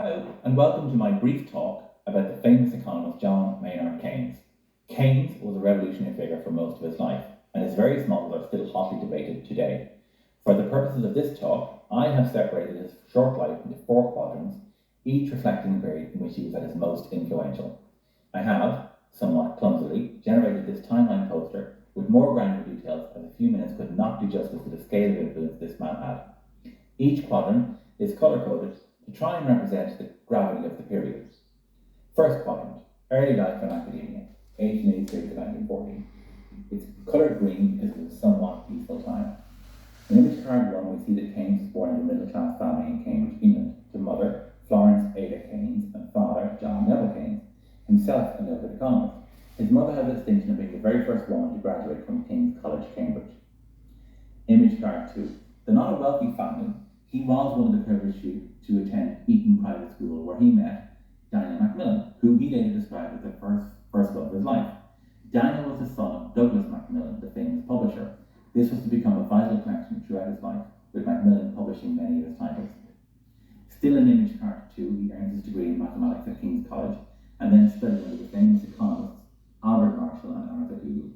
Hello, and welcome to my brief talk about the famous economist John Maynard Keynes. Keynes was a revolutionary figure for most of his life, and his various models are still hotly debated today. For the purposes of this talk, I have separated his short life into four quadrants, each reflecting the period in which he was at his most influential. I have, somewhat clumsily, generated this timeline poster with more granular details, as a few minutes could not do justice to the scale of influence this man had. Each quadrant is color-coded to try and represent the gravity of the period. First quadrant, early life in academia, 1883 to 1914. It's coloured green because it was a somewhat peaceful time. In image card 1, we see that Keynes was born in a middle-class family in Cambridge, England, to mother Florence Ada Keynes and father John Neville Keynes, himself a noted economist. His mother had the distinction of being the very first woman to graduate from King's College, Cambridge. Image card 2. Though not a wealthy family, he was one of the privileged few to attend Eton Private School, where he met Daniel Macmillan, who he later described as the first love of his life. Daniel was the son of Douglas Macmillan, the famous publisher. This was to become a vital connection throughout his life, with Macmillan publishing many of his titles. Still in image card 2, he earns his degree in mathematics at King's College, and then studied under the famous economists Albert Marshall and Arthur Google.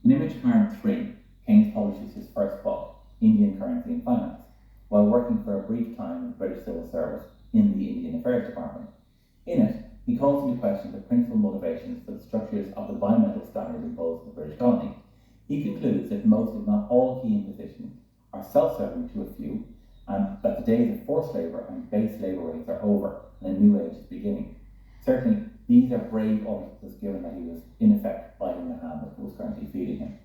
In image card 3, Keynes publishes his first book, Indian Currency and Finance, while working for a brief time in the British Civil Service in the Indian Affairs Department. In it, he calls into question the principal motivations for the structures of the bimetal standard imposed in the British colony. He concludes that most, if not all, key impositions are self-serving to a few, and that the days of forced labour and base labour rates are over, and a new age is beginning. Certainly, these are brave utterances, given that he was, in effect, biting the hand that was currently feeding him.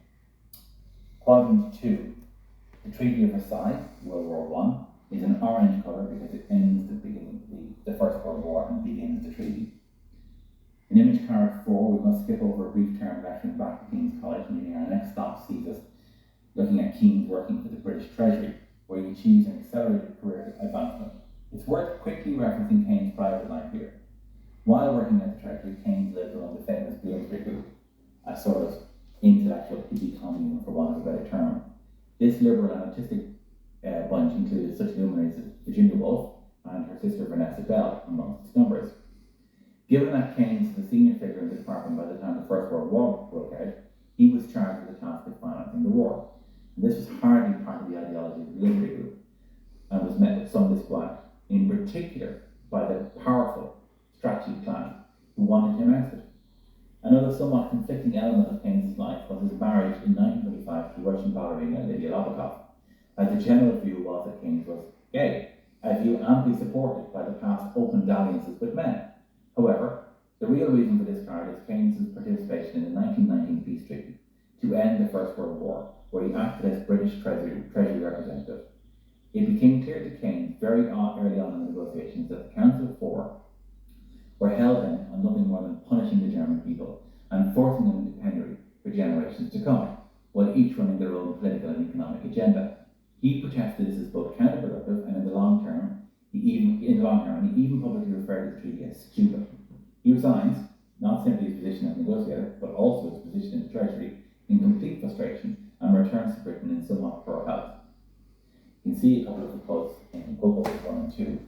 Quadrant 2. The Treaty of Versailles, World War I, is an orange colour because it ends the First World War and begins the treaty. In image card 4, we must skip over a brief term lecturing back to King's College, meaning our next stop sees us looking at Keynes working for the British Treasury, where he achieves an accelerated career advancement. It's worth quickly referencing Keynes' private life here. While working at the Treasury, Keynes lived along the famous Bloomsbury Group, a sort of intellectual hippie commune, for want of a better term. This liberal and artistic bunch included such luminaries as Virginia Woolf and her sister Vanessa Bell, amongst its numbers. Given that Keynes was a senior figure in the department by the time the First World War broke out, he was charged with the task of financing the war. And this was hardly part of the ideology of the Bloomsbury Group, and was met with some disquiet, in particular by the powerful Strachey clan, who wanted him ousted. Another somewhat conflicting element of Keynes' life was his marriage in 1925 to Russian ballerina Lydia Lobakov, as the general view was that Keynes was gay, a view amply supported by the past open dalliances with men. However, the real reason for this card is Keynes' participation in the 1919 peace treaty to end the First World War, where he acted as British Treasury representative. It became clear to Keynes very early on in the negotiations that the Council of Four were hell-bent on nothing more than punishing the German people and forcing them into penury for generations to come, while each running their own political and economic agenda. He protested this as both counterproductive, and in the long term, he even publicly referred to the treaty as stupid. He resigns, not simply his position as negotiator, but also his position in the Treasury, in complete frustration, and returns to Britain in somewhat poor health. You can see a couple of the quotes in Book 1 and 2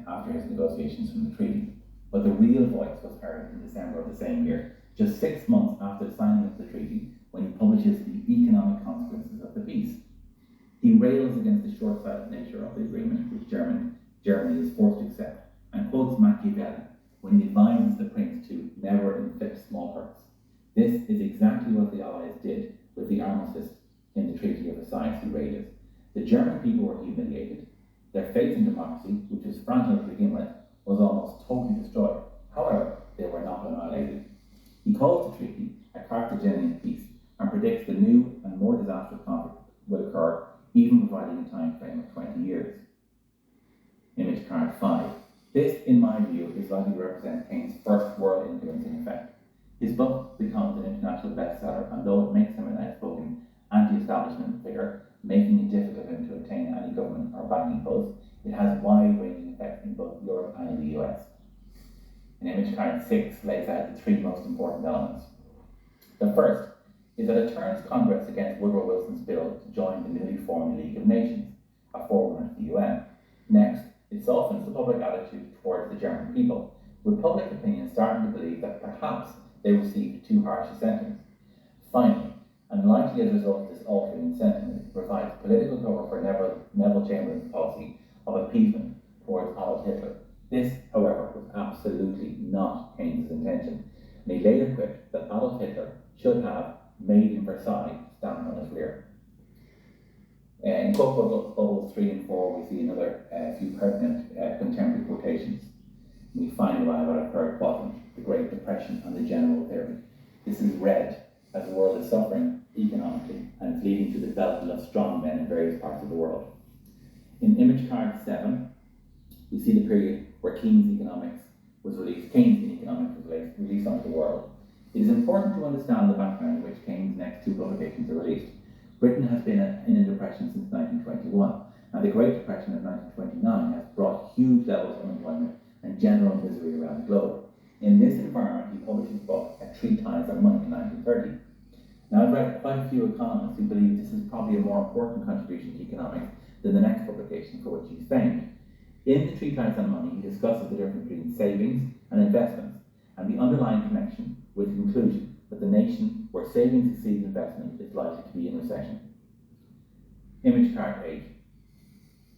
after his negotiations from the treaty. But the real voice was heard in December of the same year, just 6 months after the signing of the treaty, when he publishes the economic consequences of the peace. He rails against the short-sighted nature of the agreement which Germany is forced to accept, and quotes Machiavelli when he advises the prince to never inflict small hurts. This is exactly what the Allies did with the armistice in the Treaty of Versailles, he rages. The German people were humiliated. Their faith in democracy, which was fragile to begin with, was almost totally destroyed. However, they were not annihilated. He calls the treaty a Carthaginian peace and predicts the new and more disastrous conflict will occur, even providing a time frame of 20 years. Image card 5. This, in my view, is likely to represent Keynes' first world influencing effect. His book becomes an international bestseller, and though it makes him an outspoken anti-establishment figure, making it difficult for him to attain any government or banking post, it has wide-ranging effects in both Europe and in the US. And image card 6 lays out the three most important elements. The first is that it turns Congress against Woodrow Wilson's bill to join the newly formed League of Nations, a forerunner to the UN. Next, it softens the public attitude towards the German people, with public opinion starting to believe that perhaps they received too harsh a sentence. Finally, and likely as a result of this altering in sentiment, it provides political cover for Neville Chamberlain's policy of appeasement towards Adolf Hitler. This, however, was absolutely not Keynes' intention, and he later quipped that Adolf Hitler should have "made in Versailles" stand on his rear. In quote bubbles 3 and 4, we see another few pertinent contemporary quotations. We finally arrive at our third quadrant, the Great Depression and the General Theory. This is red, as the world is suffering economically and it's leading to the development of strong men in various parts of the world. In image card 7, we see the period where Keynes in Economics was released onto the world. It is important to understand the background in which Keynes' next two publications are released. Britain has been in a depression since 1921, and the Great Depression of 1929 has brought huge levels of unemployment and general misery around the globe. In this environment, he published his book, A Treatise on Money, in 1930. Now, I've read quite a few economists who believe this is probably a more important contribution to economics than the next publication for which he's famed. In the Treatise on Money, he discusses the difference between savings and investments, and the underlying connection with the conclusion that the nation where savings exceeds investment is likely to be in recession. Image card 8.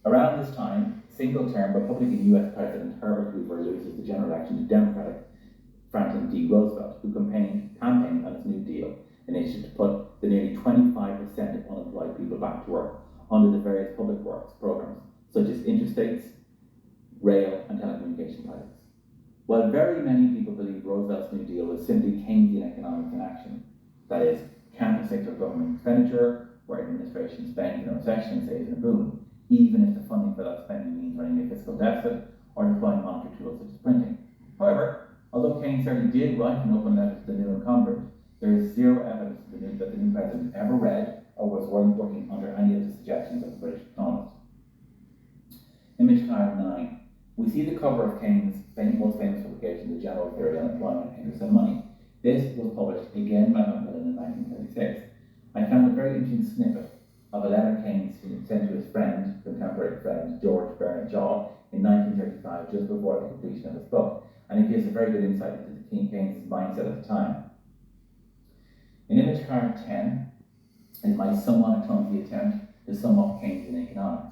Around this time, single-term Republican US President Herbert Hoover loses the general election to Democratic Franklin D. Roosevelt, who campaigned on his New Deal initiative to put the nearly 25% of unemployed people back to work under the various public works programs, such as interstates, rail, and telecommunication projects. While very many people believe Roosevelt's New Deal was simply Keynesian economics in action, that is, counter-sector government expenditure, where administration spends in a recession and saves in a boom, even if the funding for that spending means running a fiscal deficit or deploying monetary tools such as printing. However, although Keynes certainly did write an open letter to the new incumbent, there is zero evidence that the new president ever read or was working under any of the suggestions of the British economist. Image card 9. We see the cover of Keynes' most famous publication, The General Theory on Employment, Interest and Money. This was published again by Macmillan in 1936. I found a very interesting snippet of a letter Keynes sent to his contemporary friend, George Bernard Shaw, in 1935, just before the completion of his book, and it gives a very good insight into Keynes' mindset at the time. In image card 10 is my somewhat clumsy attempt to sum up Keynesian economics.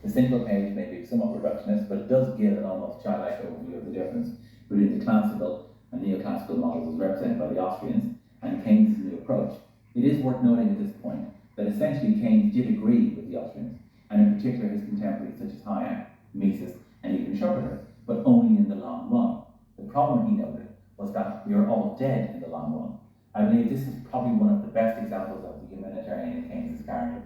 The single page may be somewhat reductionist, but it does give an almost childlike overview of the difference between the classical and neoclassical models as represented by the Austrians and Keynes' new approach. It is worth noting at this point that essentially Keynes did agree with the Austrians, and in particular his contemporaries such as Hayek, Mises, and even Schumpeter, but only in the long run. The problem, he noted, was that we are all dead in the long run. I believe this is probably one of the best examples of the humanitarian in Keynes' character.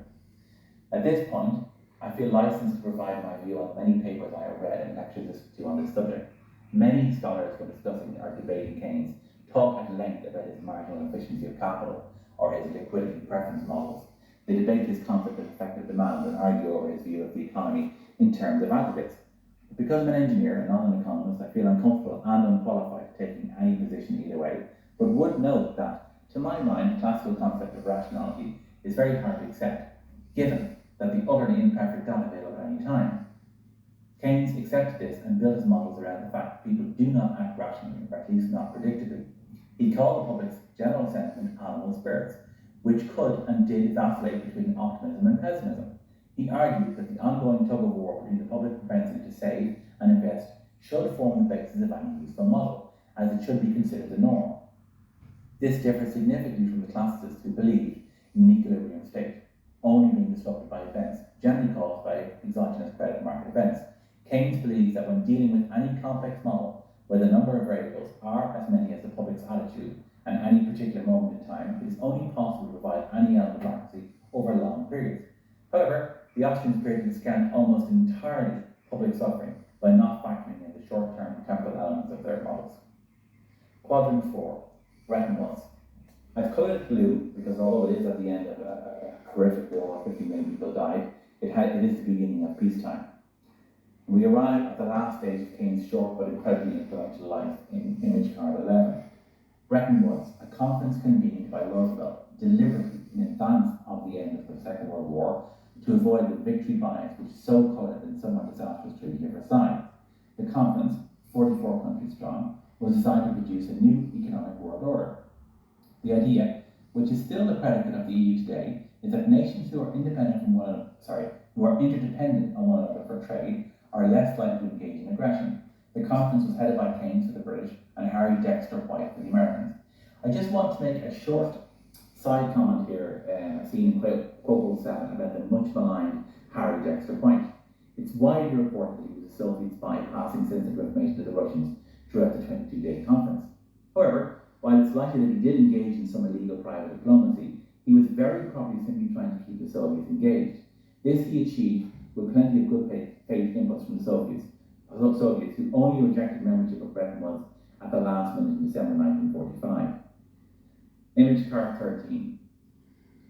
At this point, I feel licensed to provide my view on many papers I have read and lectures listened to on this subject. Many scholars, when discussing or debating Keynes, talk at length about his marginal efficiency of capital or his liquidity preference models. They debate his concept of effective demand and argue over his view of the economy in terms of aggregates. Because I'm an engineer and not an economist, I feel uncomfortable and unqualified taking any position either way, but would note that, to my mind, the classical concept of rationality is very hard to accept, given that the utterly imperfect data available at any time. Keynes accepted this and built his models around the fact that people do not act rationally, or at least not predictably. He called the public's general sentiment animal spirits, which could and did vacillate between optimism and pessimism. He argued that the ongoing tug-of-war between the public propensity to save and invest should form the basis of any useful model, as it should be considered the norm. This differs significantly from the classicists who believed in an equilibrium state, only being disrupted by events, generally caused by exogenous credit market events. Keynes believes that when dealing with any complex model, where the number of variables are as many as the public's attitude at any particular moment in time, it is only possible to provide any element of accuracy over long periods. However, the Austrians appear to discount almost entirely public suffering by not factoring in the short-term temporal elements of their models. Quadrant 4, Bretton Woods. I've coloured it blue because although it is at the end of a horrific war, 50 million people died, it is the beginning of peacetime. We arrive at the last stage of Keynes' short but incredibly influential life in image card 11. Bretton Woods, a conference convened by Roosevelt deliberately in advance of the end of the Second World War to avoid the victory bias which so coloured the somewhat disastrous Treaty of Versailles. The conference, 44 countries strong, was designed to produce a new economic world order. The idea, which is still the predicate of the EU today, is that nations who are interdependent on one another for trade are less likely to engage in aggression. The conference was headed by Keynes for the British and Harry Dexter White for the Americans. I just want to make a short side comment here, seen in Quote 7 about the much maligned Harry Dexter White. It's widely reported that he was a Soviet spy passing sensitive information to the Russians throughout the 22-day conference. However, while it's likely that he did engage in some illegal private diplomacy, he was very probably simply trying to keep the Soviets engaged. This he achieved with plenty of good faith inputs from the Soviets who only rejected membership of Bretton Woods at the last minute in December 1945. Image card 13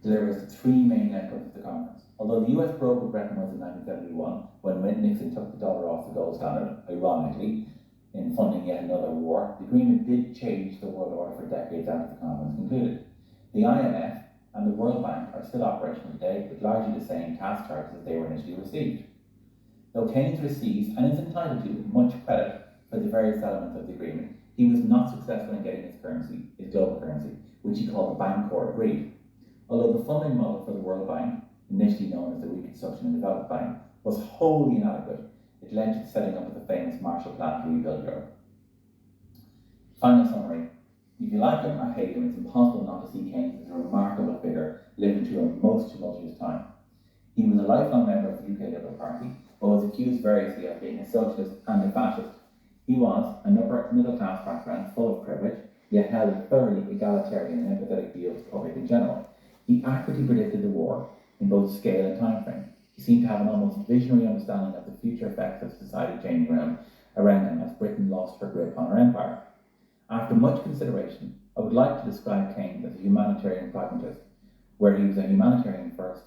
delivers the three main outcomes of the conference. Although the US broke with Bretton Woods in 1971, when Nixon took the dollar off the gold standard, ironically, in funding yet another war, the agreement did change the world order for decades after the conference concluded. The IMF and the World Bank are still operational today, with largely the same task charges as they were initially received. Though Keynes receives, and is entitled to, much credit for the various elements of the agreement, he was not successful in getting his global currency, which he called the Bancor Agreed. Although the funding model for the World Bank, initially known as the Reconstruction and Development Bank, was wholly inadequate, it led to the setting up of the famous Marshall Plan to rebuild Europe. Final summary. If you like him or hate him, it's impossible not to see Keynes as a remarkable figure living through a most tumultuous time. He was a lifelong member of the UK Liberal Party, but was accused variously of being a socialist and a fascist. He was an upper middle class background full of privilege, yet held a thoroughly egalitarian and empathetic view of the public in general. He accurately predicted the war in both scale and time frame. He seemed to have an almost visionary understanding of the future effects of society changing around him as Britain lost her grip on her empire. After much consideration, I would like to describe Keynes as a humanitarian pragmatist, where he was a humanitarian first